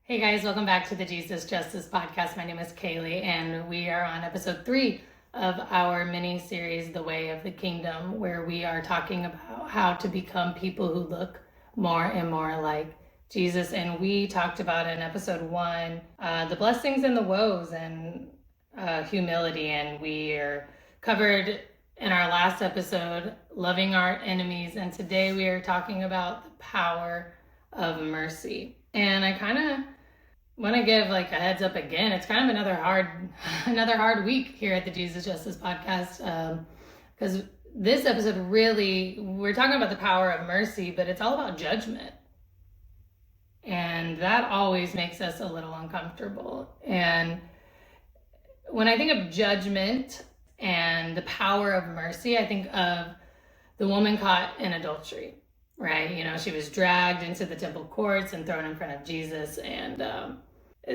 Hey guys, welcome back to the Jesus Justice Podcast. My name is Kaylee, and we are on episode 3 of our mini series, The Way of the Kingdom, where we are talking about how to become people who look more and more like Jesus. And we talked about in episode 1 the blessings and the woes and humility, and we are covered in our last episode loving our enemies. And today we are talking about the power of mercy. And I kind of want to give like a heads up again. It's kind of another hard week here at the Jesus Justice Podcast, because this episode really, we're talking about the power of mercy, but it's all about judgment, and that always makes us a little uncomfortable. And when I think of judgment and the power of mercy, I think of the woman caught in adultery. Right? You know, she was dragged into the temple courts and thrown in front of Jesus. And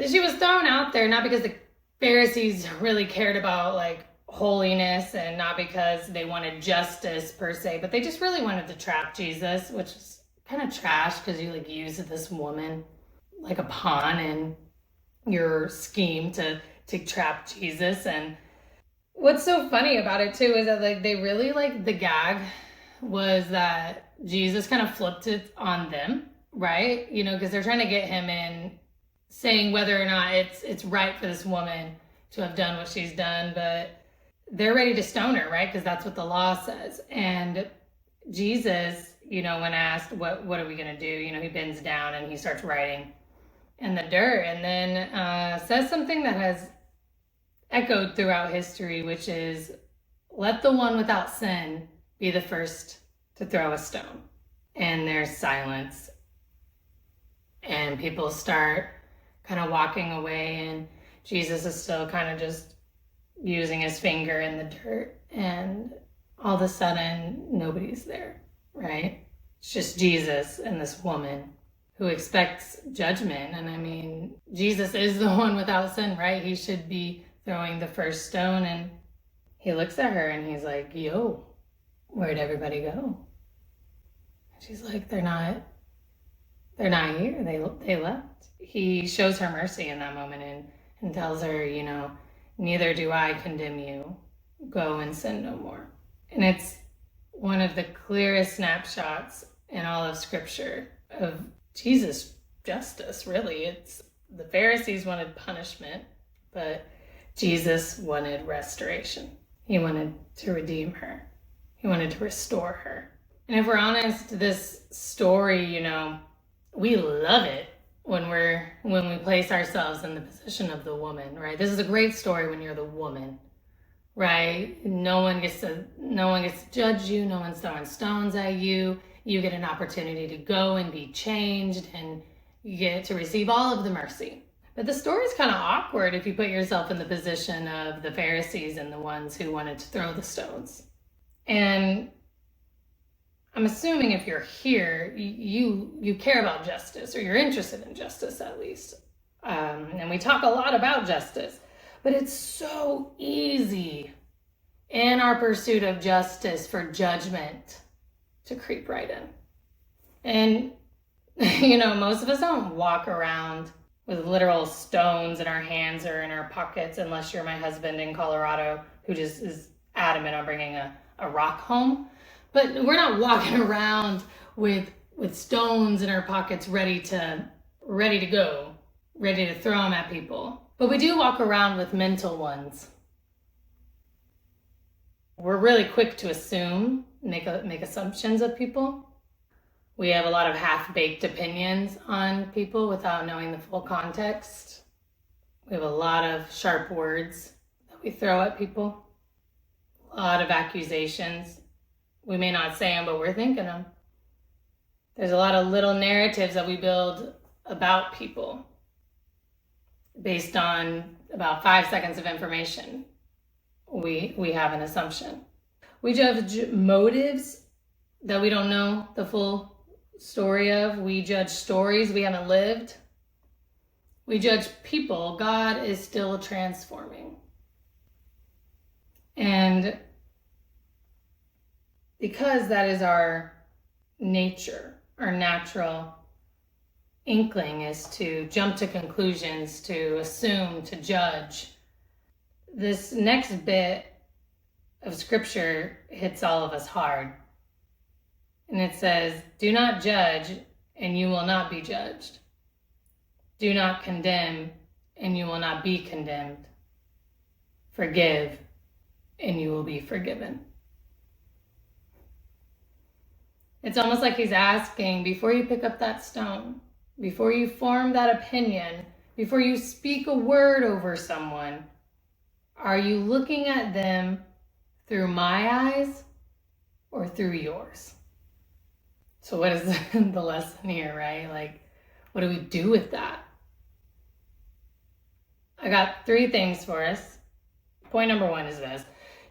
she was thrown out there, not because the Pharisees really cared about like holiness and not because they wanted justice per se, but they just really wanted to trap Jesus, which is kind of trash because you like use this woman like a pawn in your scheme to trap Jesus. And what's so funny about it too is that like they really like the gag was that Jesus kind of flipped it on them, right? You know, because they're trying to get him in, saying whether or not it's right for this woman to have done what she's done, but they're ready to stone her, right? Because that's what the law says. And Jesus, you know, when asked, what are we going to do? You know, he bends down and he starts writing in the dirt, and then says something that has echoed throughout history, which is, let the one without sin be the first to throw a stone. And there's silence, and people start kind of walking away, and Jesus is still kind of just using his finger in the dirt, and all of a sudden nobody's there, right? It's just Jesus and this woman who expects judgment. And I mean, Jesus is the one without sin, right? He should be throwing the first stone. And he looks at her and he's like, yo, where'd everybody go? She's like, they're not here. They left. He shows her mercy in that moment and tells her, you know, neither do I condemn you. Go and sin no more. And it's one of the clearest snapshots in all of Scripture of Jesus' justice, really. It's the Pharisees wanted punishment, but Jesus wanted restoration. He wanted to redeem her. He wanted to restore her. And if we're honest, this story, you know, we love it when we place ourselves in the position of the woman, right? This is a great story when you're the woman, right? No one gets to judge you. No one's throwing stones at you. You get an opportunity to go and be changed, and you get to receive all of the mercy. But the story's kind of awkward if you put yourself in the position of the Pharisees and the ones who wanted to throw the stones. And I'm assuming if you're here, you care about justice, or you're interested in justice at least. And we talk a lot about justice, but it's so easy in our pursuit of justice for judgment to creep right in. And, you know, most of us don't walk around with literal stones in our hands or in our pockets, unless you're my husband in Colorado, who just is adamant on bringing a rock home. But we're not walking around with stones in our pockets ready to go, ready to throw them at people. But we do walk around with mental ones. We're really quick to assume, make assumptions of people. We have a lot of half-baked opinions on people without knowing the full context. We have a lot of sharp words that we throw at people. A lot of accusations. We may not say them, but we're thinking them. There's a lot of little narratives that we build about people based on about 5 seconds of information. We have an assumption. We judge motives that we don't know the full story of. We judge stories we haven't lived. We judge people. God is still transforming. And because that is our nature, our natural inkling is to jump to conclusions, to assume, to judge. This next bit of scripture hits all of us hard. And it says, do not judge, and you will not be judged. Do not condemn, and you will not be condemned. Forgive, and you will be forgiven. It's almost like he's asking, before you pick up that stone, before you form that opinion, before you speak a word over someone, are you looking at them through my eyes or through yours? So what is the lesson here, right? Like, what do we do with that? I got 3 things for us. Point number 1 is this.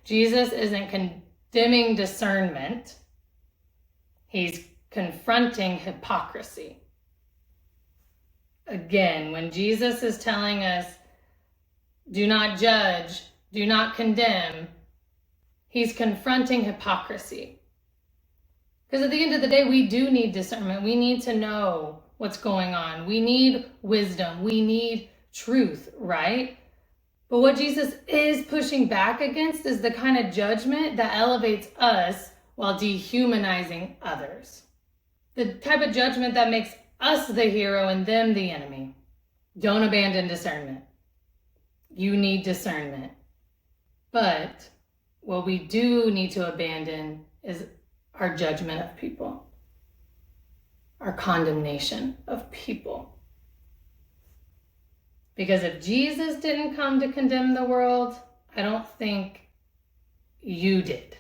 Jesus isn't condemning discernment. He's confronting hypocrisy. Again, when Jesus is telling us, do not judge, do not condemn, he's confronting hypocrisy. Because at the end of the day, we do need discernment. We need to know what's going on. We need wisdom. We need truth, right? But what Jesus is pushing back against is the kind of judgment that elevates us while dehumanizing others. The type of judgment that makes us the hero and them the enemy. Don't abandon discernment. You need discernment. But what we do need to abandon is our judgment of people, our condemnation of people. Because if Jesus didn't come to condemn the world, I don't think you did.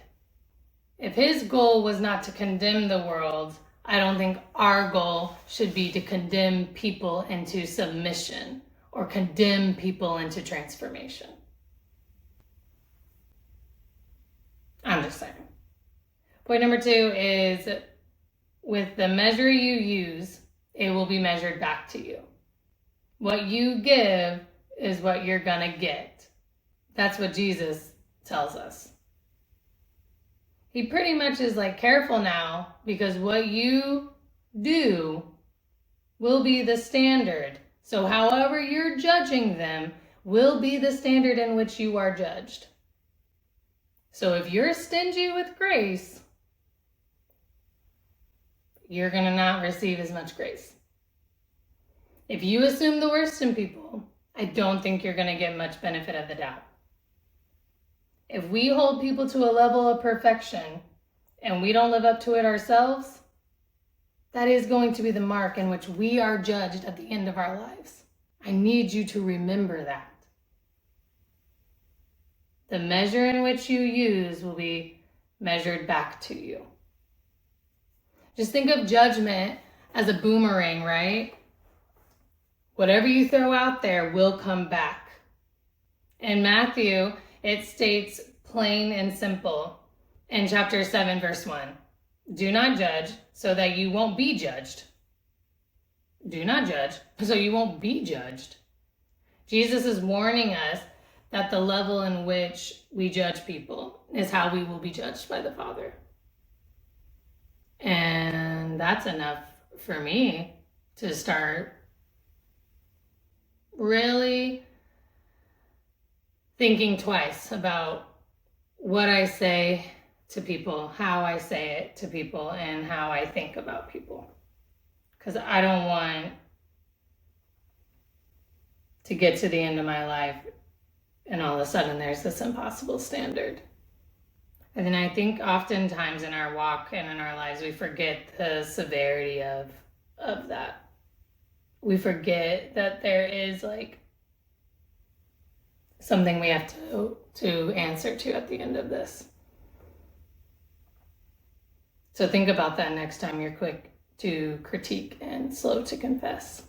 If his goal was not to condemn the world, I don't think our goal should be to condemn people into submission or condemn people into transformation. I'm just saying. Point number 2 is, with the measure you use, it will be measured back to you. What you give is what you're gonna get. That's what Jesus tells us. He pretty much is like, careful now, because what you do will be the standard. So however you're judging them will be the standard in which you are judged. So if you're stingy with grace, you're going to not receive as much grace. If you assume the worst in people, I don't think you're going to get much benefit of the doubt. If we hold people to a level of perfection and we don't live up to it ourselves, that is going to be the mark in which we are judged at the end of our lives. I need you to remember that. The measure in which you use will be measured back to you. Just think of judgment as a boomerang, right? Whatever you throw out there will come back. In Matthew, it states plain and simple in chapter 7, verse 1. Do not judge so that you won't be judged. Do not judge so you won't be judged. Jesus is warning us that the level in which we judge people is how we will be judged by the Father. And that's enough for me to start really thinking twice about what I say to people, how I say it to people, and how I think about people. Because I don't want to get to the end of my life and all of a sudden there's this impossible standard. And then I think oftentimes in our walk and in our lives, we forget the severity of that. We forget that there is like something we have to answer to at the end of this. So think about that next time you're quick to critique and slow to confess.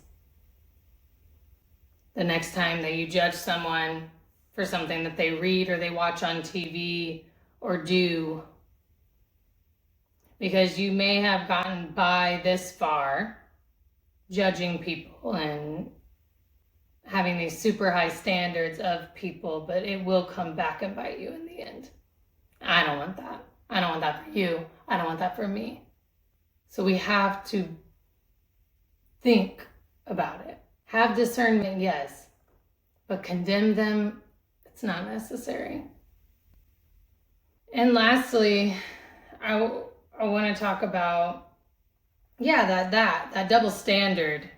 The next time that you judge someone for something that they read or they watch on TV or do, because you may have gotten by this far judging people and having these super high standards of people, but it will come back and bite you in the end. I don't want that. I don't want that for you. I don't want that for me. So we have to think about it. Have discernment, yes, but condemn them, it's not necessary. And lastly, I want to talk about, that double standard,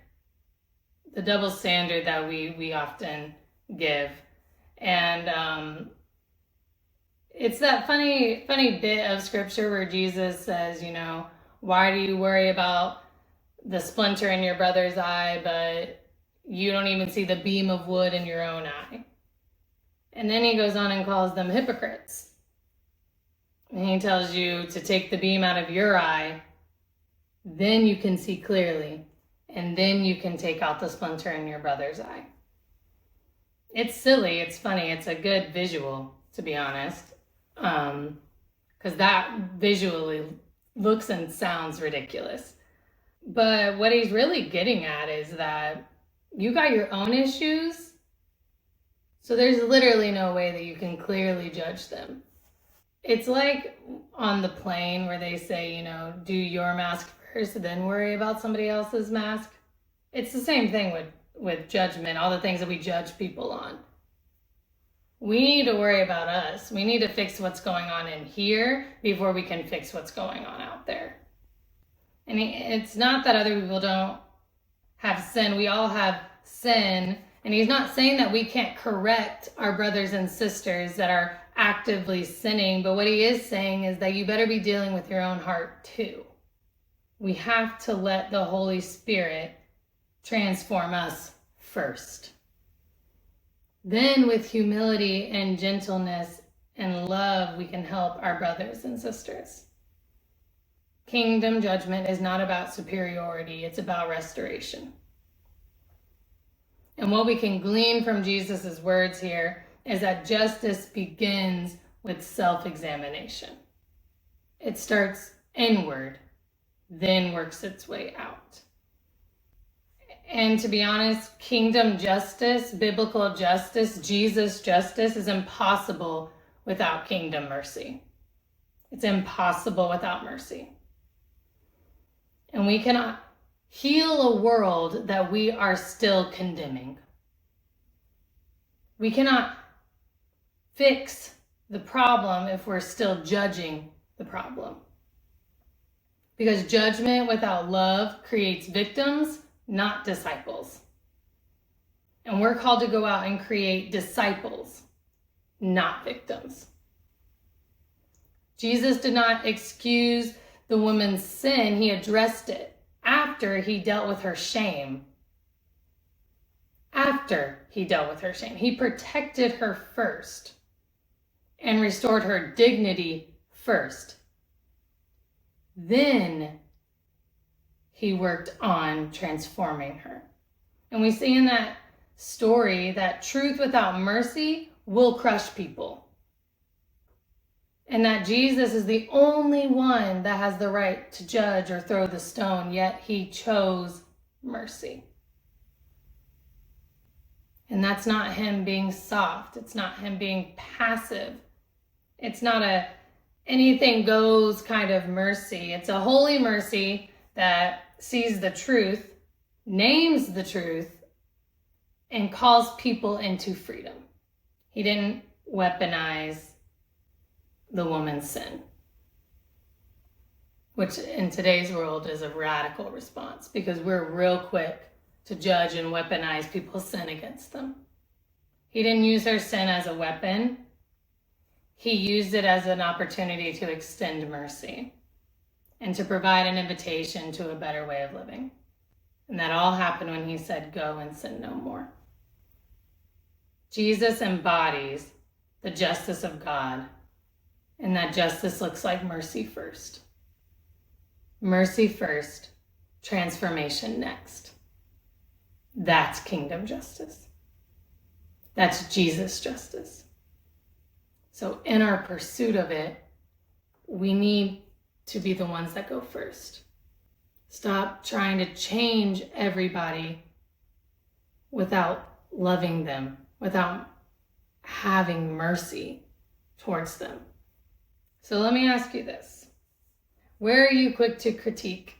the double standard that we often give. And it's that funny bit of scripture where Jesus says, why do you worry about the splinter in your brother's eye, but you don't even see the beam of wood in your own eye? And then he goes on and calls them hypocrites. And he tells you to take the beam out of your eye, then you can see clearly, and then you can take out the splinter in your brother's eye. It's silly, it's funny, it's a good visual, to be honest, because that visually looks and sounds ridiculous. But what he's really getting at is that you got your own issues, so there's literally no way that you can clearly judge them. It's like on the plane where they say, do your mask first, then worry about somebody else's mask. It's the same thing with judgment, all the things that we judge people on. We need to worry about us. We need to fix what's going on in here before we can fix what's going on out there. And it's not that other people don't have sin. We all have sin. And he's not saying that we can't correct our brothers and sisters that are actively sinning. But what he is saying is that you better be dealing with your own heart too. We have to let the Holy Spirit transform us first. Then with humility and gentleness and love, we can help our brothers and sisters. Kingdom judgment is not about superiority, it's about restoration. And what we can glean from Jesus' words here is that justice begins with self-examination. It starts inward, then works its way out. And to be honest, kingdom justice, biblical justice, Jesus justice is impossible without kingdom mercy. It's impossible without mercy. And we cannot heal a world that we are still condemning. We cannot fix the problem if we're still judging the problem. Because judgment without love creates victims, not disciples. And we're called to go out and create disciples, not victims. Jesus did not excuse the woman's sin. He addressed it after he dealt with her shame. He protected her first and restored her dignity first. Then he worked on transforming her. And we see in that story that truth without mercy will crush people. And that Jesus is the only one that has the right to judge or throw the stone, yet he chose mercy. And that's not him being soft. It's not him being passive. It's not a anything goes kind of mercy. It's a holy mercy that sees the truth, names the truth, and calls people into freedom. He didn't weaponize the woman's sin, which in today's world is a radical response because we're real quick to judge and weaponize people's sin against them. He didn't use her sin as a weapon. He used it as an opportunity to extend mercy and to provide an invitation to a better way of living. And that all happened when he said, "Go and sin no more." Jesus embodies the justice of God, and that justice looks like mercy first. Mercy first, transformation next. That's kingdom justice. That's Jesus justice. So in our pursuit of it, we need to be the ones that go first. Stop trying to change everybody without loving them, without having mercy towards them. So let me ask you this. Where are you quick to critique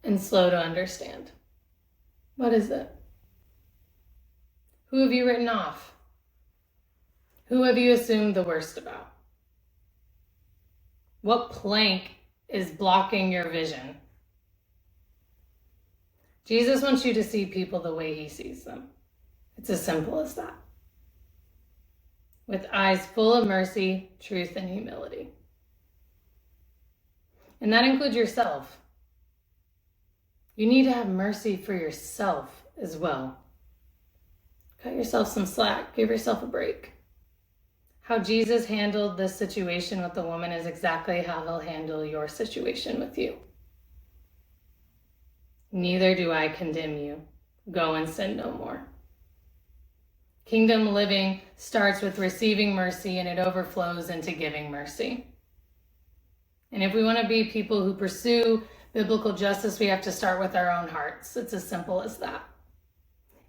and slow to understand? What is it? Who have you written off? Who have you assumed the worst about? What plank is blocking your vision? Jesus wants you to see people the way he sees them. It's as simple as that. With eyes full of mercy, truth, and humility. And that includes yourself. You need to have mercy for yourself as well. Cut yourself some slack. Give yourself a break. How Jesus handled this situation with the woman is exactly how he'll handle your situation with you. Neither do I condemn you. Go and sin no more. Kingdom living starts with receiving mercy, and it overflows into giving mercy. And if we want to be people who pursue biblical justice, we have to start with our own hearts. It's as simple as that.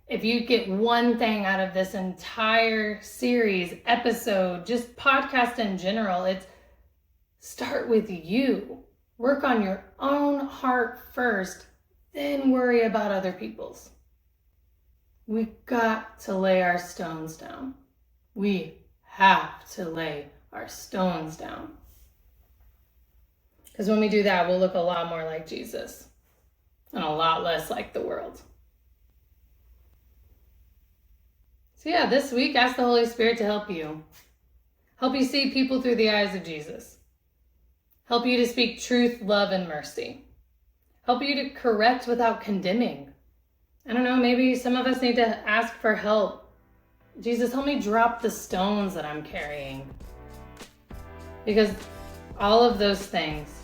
If you get one thing out of this entire series, episode, just podcast in general, it's start with you. Work on your own heart first, then worry about other people's. We got to lay our stones down. We have to lay our stones down. Because when we do that, we'll look a lot more like Jesus and a lot less like the world. So yeah, this week, ask the Holy Spirit to help you. Help you see people through the eyes of Jesus. Help you to speak truth, love, and mercy. Help you to correct without condemning. I don't know, maybe some of us need to ask for help. Jesus, help me drop the stones that I'm carrying. Because all of those things,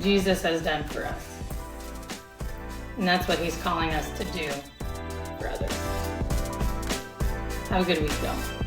Jesus has done for us. And that's what he's calling us to do for others. Have a good week, y'all.